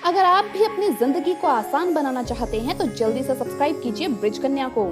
अगर आप भी अपनी जिंदगी को आसान बनाना चाहते हैं तो जल्दी से सब्सक्राइब कीजिए ब्रिज कन्या को।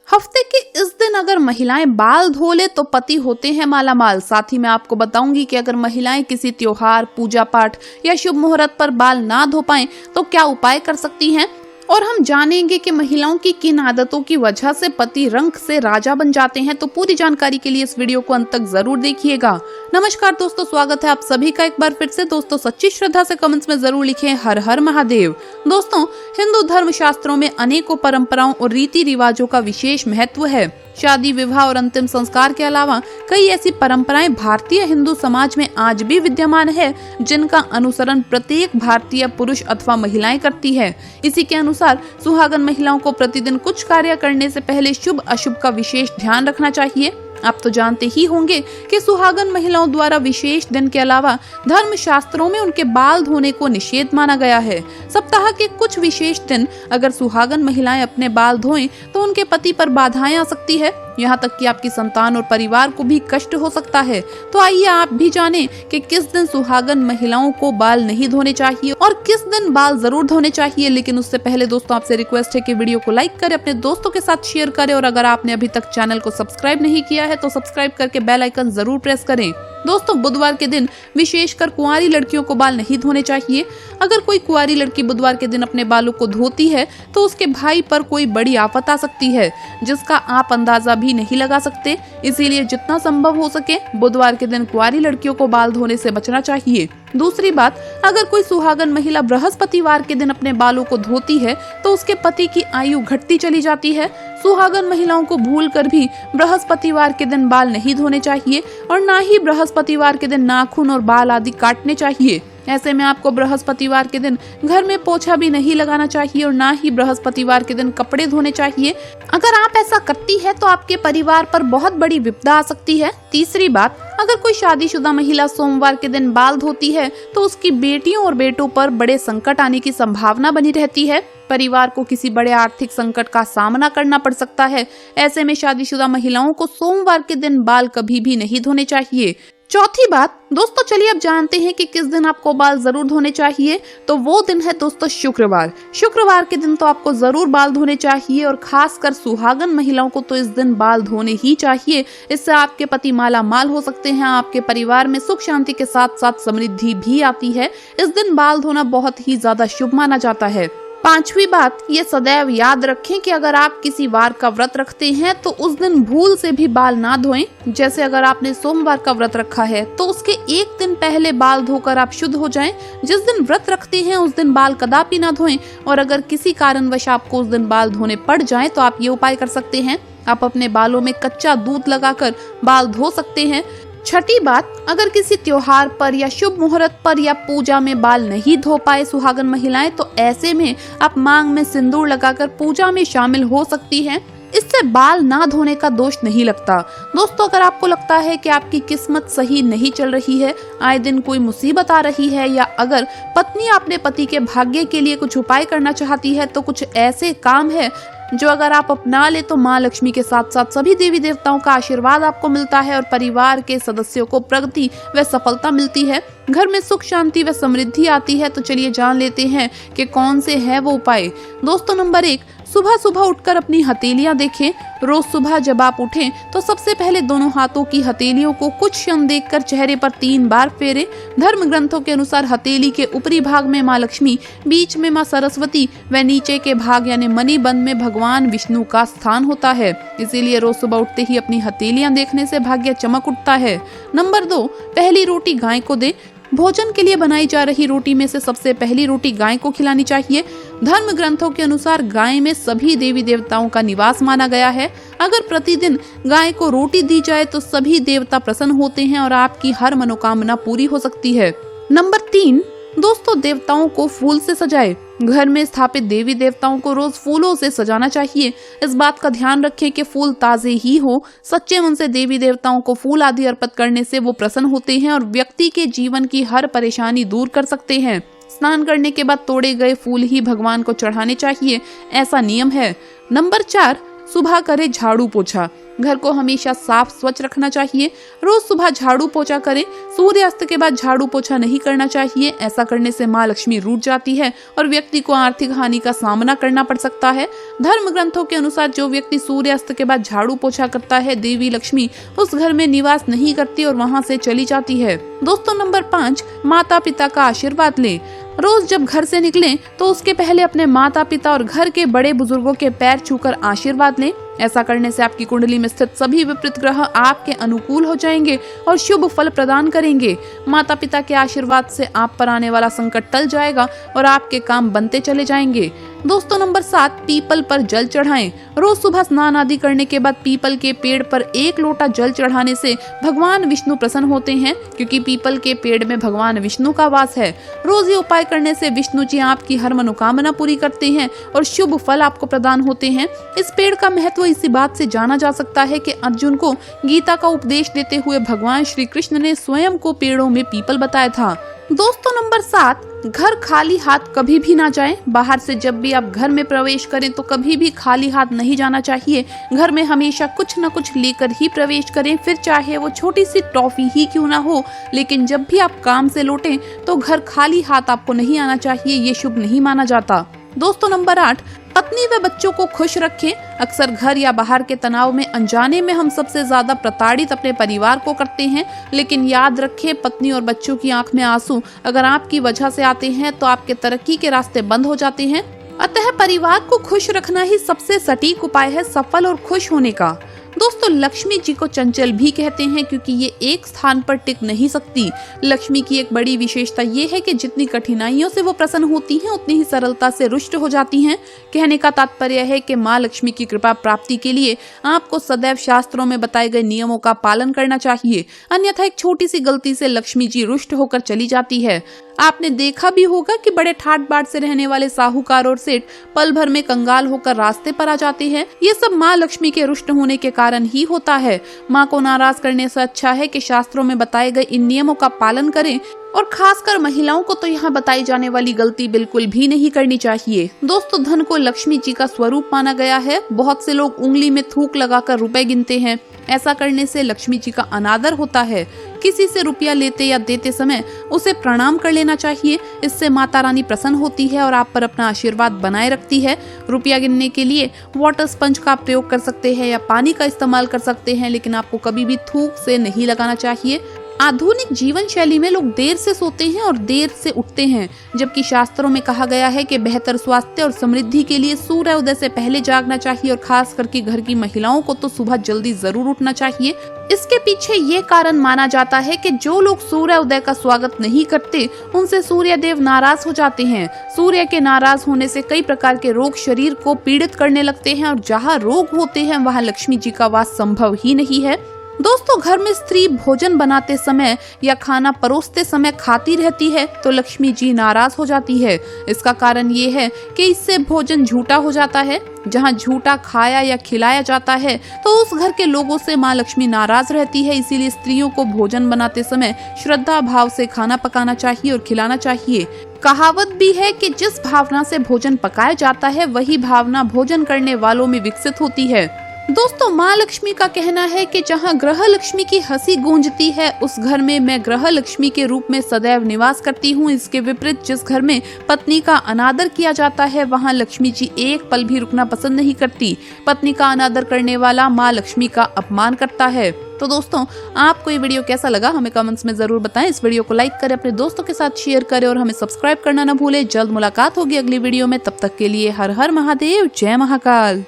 हफ्ते के इस दिन अगर महिलाएं बाल धो ले तो पति होते हैं मालामाल। साथ ही मैं आपको बताऊंगी कि अगर महिलाएं किसी त्योहार, पूजा पाठ या शुभ मुहूर्त पर बाल ना धो पाएं तो क्या उपाय कर सकती हैं, और हम जानेंगे कि महिलाओं की किन आदतों की वजह से पति रंग से राजा बन जाते हैं। तो पूरी जानकारी के लिए इस वीडियो को अंत तक जरूर देखिएगा। नमस्कार दोस्तों, स्वागत है आप सभी का एक बार फिर से। दोस्तों सच्ची श्रद्धा से कमेंट्स में जरूर लिखें हर हर महादेव। दोस्तों हिंदू धर्म शास्त्रों में अनेकों परंपराओं और रीति रिवाजों का विशेष महत्व है। शादी, विवाह और अंतिम संस्कार के अलावा कई ऐसी परंपराएं भारतीय हिंदू समाज में आज भी विद्यमान है जिनका अनुसरण प्रत्येक भारतीय पुरुष अथवा महिलाएं करती है। इसी के अनुसार सुहागन महिलाओं को प्रतिदिन कुछ कार्य करने से पहले शुभ अशुभ का विशेष ध्यान रखना चाहिए। आप तो जानते ही होंगे कि सुहागन महिलाओं द्वारा विशेष दिन के अलावा धर्म शास्त्रों में उनके बाल धोने को निषेध माना गया है। सप्ताह के कुछ विशेष दिन अगर सुहागन महिलाएं अपने बाल धोएं तो उनके पति पर बाधाएं आ सकती है, यहाँ तक कि आपकी संतान और परिवार को भी कष्ट हो सकता है। तो आइए आप भी जानें कि किस दिन सुहागन महिलाओं को बाल नहीं धोने चाहिए और किस दिन बाल जरूर धोने चाहिए। लेकिन उससे पहले दोस्तों आपसे रिक्वेस्ट है कि वीडियो को लाइक करें, अपने दोस्तों के साथ शेयर करें, और अगर आपने अभी तक चैनल को सब्सक्राइब नहीं किया है तो सब्सक्राइब करके बेल आइकन जरूर प्रेस करें। दोस्तों बुधवार के दिन विशेषकर कुंवारी लड़कियों को बाल नहीं धोने चाहिए। अगर कोई कुंवारी लड़की बुधवार के दिन अपने बालों को धोती है तो उसके भाई पर कोई बड़ी आफत आ सकती है जिसका आप अंदाजा भी नहीं लगा सकते। इसीलिए जितना संभव हो सके बुधवार के दिन कुंवारी लड़कियों को बाल धोने से बचना चाहिए। दूसरी बात, अगर कोई सुहागन महिला बृहस्पतिवार के दिन अपने बालों को धोती है तो उसके पति की आयु घटती चली जाती है। सुहागन महिलाओं को भूलकर भी बृहस्पतिवार के दिन बाल नहीं धोने चाहिए और ना ही बृहस्पतिवार के दिन नाखून और बाल आदि काटने चाहिए। ऐसे में आपको बृहस्पतिवार के दिन घर में पोछा भी नहीं लगाना चाहिए और ना ही बृहस्पतिवार के दिन कपड़े धोने चाहिए। अगर आप ऐसा करती है तो आपके परिवार पर बहुत बड़ी विपदा आ सकती है। तीसरी बात, अगर कोई शादीशुदा महिला सोमवार के दिन बाल धोती है तो उसकी बेटियों और बेटों पर बड़े संकट आने की संभावना बनी रहती है। परिवार को किसी बड़े आर्थिक संकट का सामना करना पड़ सकता है। ऐसे में शादीशुदा महिलाओं को सोमवार के दिन बाल कभी भी नहीं धोने चाहिए। चौथी बात दोस्तों, चलिए अब जानते हैं कि किस दिन आपको बाल जरूर धोने चाहिए। तो वो दिन है दोस्तों शुक्रवार। शुक्रवार के दिन तो आपको जरूर बाल धोने चाहिए और खासकर सुहागन महिलाओं को तो इस दिन बाल धोने ही चाहिए। इससे आपके पति माला माल हो सकते हैं, आपके परिवार में सुख शांति के साथ साथ समृद्धि भी आती है। इस दिन बाल धोना बहुत ही ज्यादा शुभ माना जाता है। पांचवी बात, ये सदैव याद रखें कि अगर आप किसी वार का व्रत रखते हैं तो उस दिन भूल से भी बाल ना धोएं। जैसे अगर आपने सोमवार का व्रत रखा है तो उसके एक दिन पहले बाल धोकर आप शुद्ध हो जाएं। जिस दिन व्रत रखते हैं उस दिन बाल कदापि ना धोएं, और अगर किसी कारणवश आपको उस दिन बाल धोने पड़ जाएं तो आप ये उपाय कर सकते हैं, आप अपने बालों में कच्चा दूध लगाकर बाल धो सकते हैं। छठी बात, अगर किसी त्योहार पर या शुभ मुहूर्त पर या पूजा में बाल नहीं धो पाए सुहागन महिलाएं तो ऐसे में आप मांग में सिंदूर लगाकर पूजा में शामिल हो सकती हैं। इससे बाल ना धोने का दोष नहीं लगता। दोस्तों अगर आपको लगता है कि आपकी किस्मत सही नहीं चल रही है, आए दिन कोई मुसीबत आ रही है, या अगर पत्नी अपने पति के भाग्य के लिए कुछ उपाय करना चाहती है तो कुछ ऐसे काम है जो अगर आप अपना ले तो माँ लक्ष्मी के साथ साथ सभी देवी देवताओं का आशीर्वाद आपको मिलता है और परिवार के सदस्यों को प्रगति व सफलता मिलती है, घर में सुख शांति व समृद्धि आती है। तो चलिए जान लेते हैं कि कौन से है वो उपाय। दोस्तों नंबर 1, सुबह सुबह उठकर अपनी हथेलियां देखें। रोज सुबह जब आप उठें तो सबसे पहले दोनों हाथों की हथेलियों को कुछ क्षण देखकर चेहरे पर 3 बार फेरें। धर्म ग्रंथों के अनुसार हथेली के ऊपरी भाग में माँ लक्ष्मी, बीच में माँ सरस्वती व नीचे के भाग यानी मणिबंध में भगवान विष्णु का स्थान होता है। इसीलिए रोज सुबह उठते ही अपनी हथेलियां देखने से भाग्य चमक उठता है। नंबर 2, पहली रोटी गाय को दें। भोजन के लिए बनाई जा रही रोटी में से सबसे पहली रोटी गाय को खिलानी चाहिए। धर्म ग्रंथों के अनुसार गाय में सभी देवी देवताओं का निवास माना गया है। अगर प्रतिदिन गाय को रोटी दी जाए तो सभी देवता प्रसन्न होते हैं और आपकी हर मनोकामना पूरी हो सकती है। नंबर 3, दोस्तों देवताओं को फूल से सजाए। घर में स्थापित देवी देवताओं को रोज फूलों से सजाना चाहिए। इस बात का ध्यान रखें कि फूल ताजे ही हो। सच्चे मन से देवी देवताओं को फूल आदि अर्पित करने से वो प्रसन्न होते हैं और व्यक्ति के जीवन की हर परेशानी दूर कर सकते हैं। स्नान करने के बाद तोड़े गए फूल ही भगवान को चढ़ाने चाहिए, ऐसा नियम है। नंबर 4, सुबह करे झाड़ू पोछा। घर को हमेशा साफ स्वच्छ रखना चाहिए। रोज सुबह झाड़ू पोछा करें। सूर्यास्त के बाद झाड़ू पोछा नहीं करना चाहिए। ऐसा करने से माँ लक्ष्मी रूठ जाती है और व्यक्ति को आर्थिक हानि का सामना करना पड़ सकता है। धर्म ग्रंथों के अनुसार जो व्यक्ति सूर्यास्त के बाद झाड़ू पोछा करता है, देवी लक्ष्मी उस घर में निवास नहीं करती और वहाँ से चली जाती है। दोस्तों, नंबर 5, माता पिता का आशीर्वाद लें। रोज जब घर से निकलें तो उसके पहले अपने माता पिता और घर के बड़े बुजुर्गों के पैर छूकर आशीर्वाद लें। ऐसा करने से आपकी कुंडली में स्थित सभी विपरीत ग्रह आपके अनुकूल हो जाएंगे और शुभ फल प्रदान करेंगे। माता पिता के आशीर्वाद से आप पर आने वाला संकट टल जाएगा और आपके काम बनते चले जाएंगे। दोस्तों, नंबर 7, पीपल पर जल चढ़ाएं। रोज सुबह स्नान आदि करने के बाद पीपल के पेड़ पर 1 लोटा जल चढ़ाने से भगवान विष्णु प्रसन्न होते हैं, क्योंकि पीपल के पेड़ में भगवान विष्णु का वास है। रोज ये उपाय करने से विष्णु जी आपकी हर मनोकामना पूरी करते हैं और शुभ फल आपको प्रदान होते हैं। इस पेड़ का महत्व इसी बात से जाना जा सकता है कि अर्जुन को गीता का उपदेश देते हुए भगवान श्री कृष्ण ने स्वयं को पेड़ों में पीपल बताया था। दोस्तों, नंबर 7, घर खाली हाथ कभी भी ना जाएं। बाहर से जब भी आप घर में प्रवेश करें तो कभी भी खाली हाथ नहीं जाना चाहिए। घर में हमेशा कुछ न कुछ लेकर ही प्रवेश करें, फिर चाहे वो छोटी सी टॉफी ही क्यों ना हो। लेकिन जब भी आप काम से लौटें तो घर खाली हाथ आपको नहीं आना चाहिए, ये शुभ नहीं माना जाता। दोस्तों, नंबर 8, पत्नी व बच्चों को खुश रखें। अक्सर घर या बाहर के तनाव में अनजाने में हम सबसे ज्यादा प्रताड़ित अपने परिवार को करते हैं, लेकिन याद रखें, पत्नी और बच्चों की आंख में आंसू अगर आपकी वजह से आते हैं तो आपके तरक्की के रास्ते बंद हो जाते हैं। अतः परिवार को खुश रखना ही सबसे सटीक उपाय है सफल और खुश होने का। दोस्तों, लक्ष्मी जी को चंचल भी कहते हैं क्योंकि ये एक स्थान पर टिक नहीं सकती। लक्ष्मी की एक बड़ी विशेषता ये है कि जितनी कठिनाइयों से वो प्रसन्न होती हैं, उतनी ही सरलता से रुष्ट हो जाती हैं। कहने का तात्पर्य है कि माँ लक्ष्मी की कृपा प्राप्ति के लिए आपको सदैव शास्त्रों में बताए गए नियमों का पालन करना चाहिए, अन्यथा एक छोटी सी गलती से लक्ष्मी जी रुष्ट होकर चली जाती है। आपने देखा भी होगा कि बड़े ठाट बाट से रहने वाले साहूकार और सेठ पल भर में कंगाल होकर रास्ते पर आ जाते हैं। ये सब माँ लक्ष्मी के रुष्ट होने के कारण ही होता है। माँ को नाराज करने से अच्छा है कि शास्त्रों में बताए गए इन नियमों का पालन करें, और खासकर महिलाओं को तो यहाँ बताई जाने वाली गलती बिल्कुल भी नहीं करनी चाहिए। दोस्तों, धन को लक्ष्मी जी का स्वरूप माना गया है। बहुत से लोग उंगली में थूक लगाकर रुपए गिनते हैं। ऐसा करने से लक्ष्मी जी का अनादर होता है। किसी से रुपया लेते या देते समय उसे प्रणाम कर लेना चाहिए। इससे माता रानी प्रसन्न होती है और आप पर अपना आशीर्वाद बनाए रखती है। रुपया गिनने के लिए वाटर स्पंज का प्रयोग कर सकते हैं या पानी का इस्तेमाल कर सकते हैं, लेकिन आपको कभी भी थूक से नहीं लगाना चाहिए। आधुनिक जीवन शैली में लोग देर से सोते हैं और देर से उठते हैं, जबकि शास्त्रों में कहा गया है कि बेहतर स्वास्थ्य और समृद्धि के लिए सूर्योदय से पहले जागना चाहिए और खास करके घर की महिलाओं को तो सुबह जल्दी जरूर उठना चाहिए। इसके पीछे ये कारण माना जाता है कि जो लोग सूर्योदय का स्वागत नहीं करते उनसे सूर्य देव नाराज हो जाते हैं। सूर्य के नाराज होने से कई प्रकार के रोग शरीर को पीड़ित करने लगते हैं और जहाँ रोग होते हैं वहाँ लक्ष्मी जी का वास संभव ही नहीं है। दोस्तों, घर में स्त्री भोजन बनाते समय या खाना परोसते समय खाती रहती है तो लक्ष्मी जी नाराज हो जाती है। इसका कारण ये है कि इससे भोजन झूठा हो जाता है। जहाँ झूठा खाया या खिलाया जाता है तो उस घर के लोगों से माँ लक्ष्मी नाराज रहती है। इसीलिए स्त्रियों को भोजन बनाते समय श्रद्धा भाव से खाना पकाना चाहिए और खिलाना चाहिए। कहावत भी है कि जिस भावना से भोजन पकाया जाता है वही भावना भोजन करने वालों में विकसित होती है। दोस्तों, माँ लक्ष्मी का कहना है कि जहाँ ग्रह लक्ष्मी की हंसी गूंजती है उस घर में मैं ग्रह लक्ष्मी के रूप में सदैव निवास करती हूँ। इसके विपरीत जिस घर में पत्नी का अनादर किया जाता है वहाँ लक्ष्मी जी एक पल भी रुकना पसंद नहीं करती। पत्नी का अनादर करने वाला माँ लक्ष्मी का अपमान करता है। तो दोस्तों, आपको ये वीडियो कैसा लगा हमें कमेंट्स में जरूर बताएं। इस वीडियो को लाइक करें, अपने दोस्तों के साथ शेयर करें और हमें सब्सक्राइब करना न भूलें। जल्द मुलाकात होगी अगली वीडियो में। तब तक के लिए हर हर महादेव, जय महाकाल।